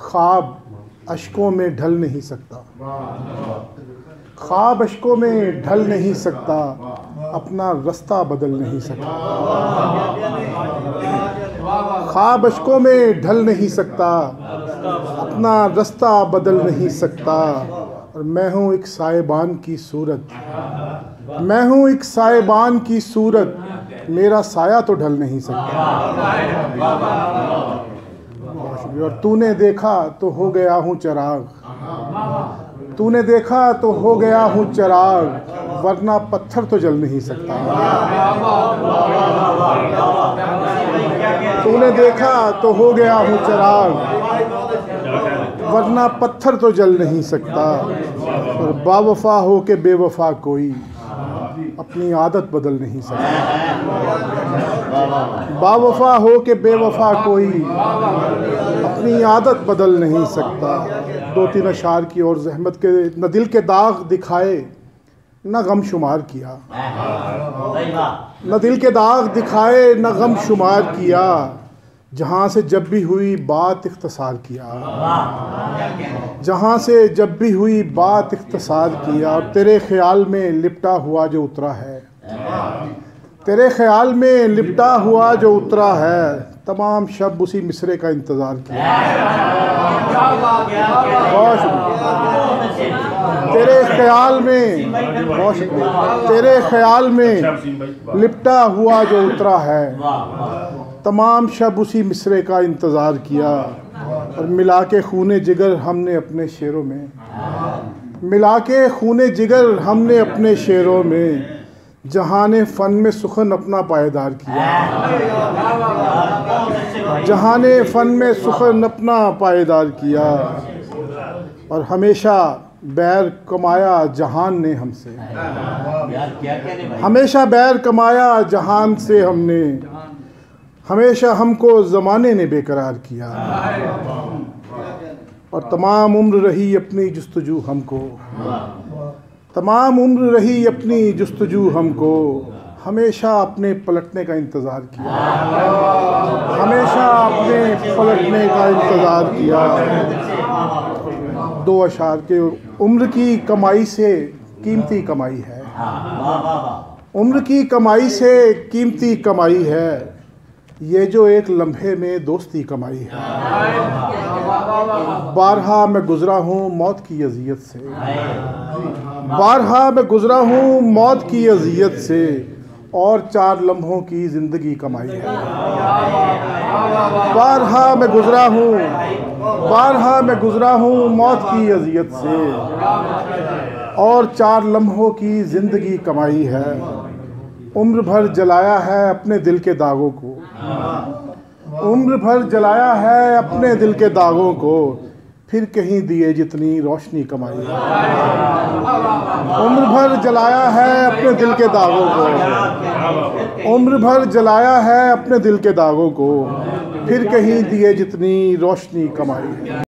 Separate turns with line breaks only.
ख्वाब अश्कों में ढल नहीं सकता, ख्वाब अश्कों में ढल नहीं सकता, अपना रास्ता बदल नहीं सकता। ख्वाब अश्कों में ढल नहीं सकता, अपना रास्ता बदल नहीं सकता। और मैं हूँ एक साहिबान की सूरत, मैं हूँ एक साहिबान की सूरत, मेरा साया तो ढल नहीं सकता। और तूने देखा तो हो गया हूँ चिराग, तूने देखा तो हो गया हूँ चिराग, वरना पत्थर तो जल नहीं सकता। तूने देखा तो हो गया हूँ चिराग, वरना पत्थर तो जल नहीं सकता। और बावफा हो के बेवफा कोई अपनी आदत बदल नहीं सकता। बावफा हो के बेवफा कोई अपनी आदत बदल नहीं सकता। दो तीन अशार की और ज़हमत के न दिल के दाग दिखाए न गम शुमार किया, न दिल के दाग दिखाए न गम शुमार किया, जहाँ से जब भी हुई बात इख्तिसार किया, जहाँ से जब भी हुई बात इख्तिसार किया। और तेरे ख्याल में लिपटा हुआ जो उतरा है, तेरे ख्याल में लिपटा हुआ जो उतरा है, तमाम शब उसी मिसरे का इंतज़ार किया। तेरे ख्याल में, तेरे ख्याल में लिपटा हुआ जो उतरा है, तमाम शब उसी मिसरे का इंतज़ार किया। और मिला के खूने जिगर हमने अपने शेरों में, मिला के खूने जिगर हमने अपने शेरों में, जहाने फ़न में सुखन अपना पायदार किया, जहाने फ़न में सुखन अपना पायदार किया। और हमेशा बैर कमाया जहान ने हमसे, हमेशा बैर कमाया जहान से हमने, हमेशा हमको ज़माने ने बेकरार किया। और तमाम उम्र रही अपनी जुस्तजू हमको, तमाम उम्र रही अपनी जुस्तजू हमको, हमेशा अपने पलटने का इंतज़ार किया, हमेशा अपने पलटने का इंतज़ार किया। दो अशार के उम्र की कमाई से कीमती कमाई है, उम्र की कमाई से कीमती कमाई है, ये जो एक लम्हे में दोस्ती कमाई है। बारहा मैं गुज़रा हूँ मौत की अज़ियत से, बारहा मैं गुज़रा हूँ मौत की अज़ियत से, और 4 लम्हों की ज़िंदगी कमाई है। बारहा मैं गुज़रा हूँ, बारहा मैं गुज़रा हूँ मौत की अज़ियत से, और 4 लम्हों की ज़िंदगी कमाई है। उम्र भर जलाया है अपने दिल के दागों को, उम्र भर जलाया है अपने दिल के दागों को, फिर कहीं दिए जितनी रोशनी कमाई है। उम्र भर जलाया है अपने दिल के दागों को, उम्र भर जलाया है अपने दिल के दागों को, फिर कहीं दिए जितनी रोशनी कमाई है।